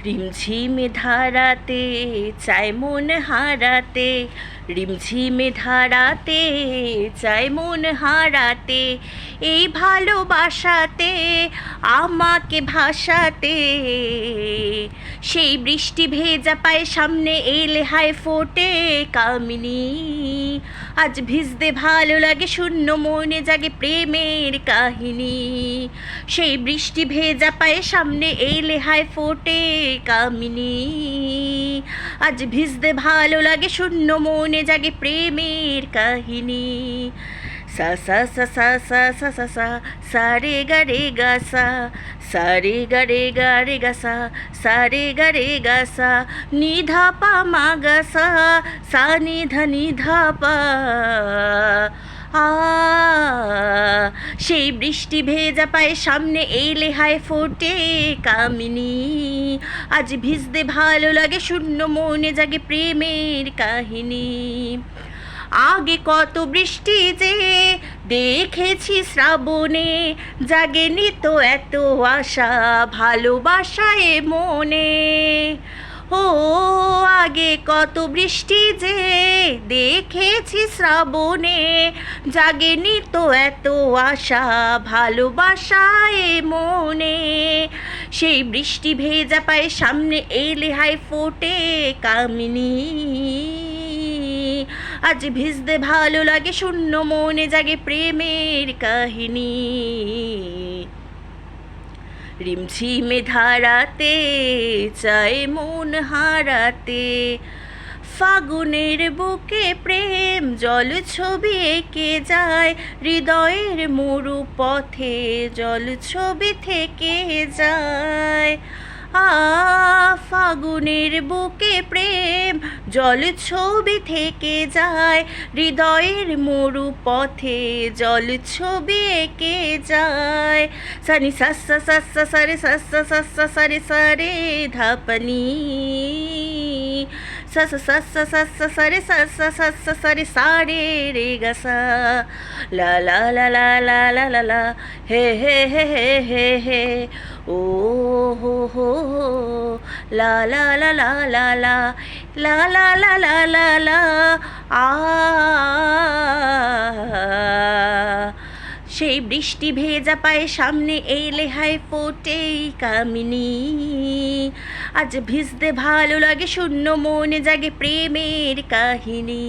রিমঝিমে ধারাতে চায় মন হারাতে, রিমঝিমে ধারাতে চায় মন হারাতে, এই ভালোবাসাতে আমাকে ভাসাতে। সেই বৃষ্টি ভেজা পায়ে সামনে এলে হায় ফোটে কামিনী, আজ ভিজতে ভালো লাগে শূন্য মনে জাগে প্রেমের কাহিনী। সেই বৃষ্টি ভেজা পায়ে সামনে এলে হায় ফোটে কামিনী, আজ ভিজতে ভালো লাগে শূন্য মনে জাগে প্রেমের কাহিনী। সা সা সা সা সা সা সা সা সা রে গা রে গা সা, সা রে গা রে গা রে গা সা, সা রে গা রে গা সা, নি ধা পা মা গা সা, সা নি ধা নি ধা পা। সেই বৃষ্টি ভেজা পায়ে সামনে এলে হায় ফোটে কামিনী, আজ ভিজতে ভালো লাগে শূন্য মনে জাগে প্রেমের কাহিনী। আগে কত বৃষ্টি যে দেখেছি শ্রাবণে, জাগেনি তো এত আশা ভালোবাসায় মনে। ও আগে কত বৃষ্টি যে দেখেছি শ্রাবণে, জাগেনি তো এত আশা ভালোবাসায় মনে। সেই বৃষ্টি ভেজা পায়ে সামনে এলে হায় ফোটে কামিনী, আজ ভিজতে ভালো লাগে শূন্য মনে জাগে প্রেমের কাহিনী। রিমঝিমে ধারাতে চায় মন হারাতে, ফাগুনের বুকে প্রেম জল ছবি এঁকে যায়, হৃদয়ের মরু পথে জল ছবি থেকে যায়। ফাগুনের বুকে প্রেম জল ছবি থেকে যায়, হৃদয়ের মরু পথে জল ছবি এঁকে যায়। সানি সাসা সাসা সারে সাসা সাসা সারে সারে ধাপনি, সাসা সাসা সাসা সারে সাসা সাসা সারে সারে রে গা সা, লা লা লা লা লা লা লা লা, হে হে হে হে হে হে, ও হো হো হো, লা লা লা লা লা লা, লা লা লা লা লা লা। সেই বৃষ্টি ভেজা পায়ে সামনে এলে হায় ফোটে কামিনী, আজ ভিজতে ভালো লাগে শূন্য মনে জাগে প্রেমের কাহিনী।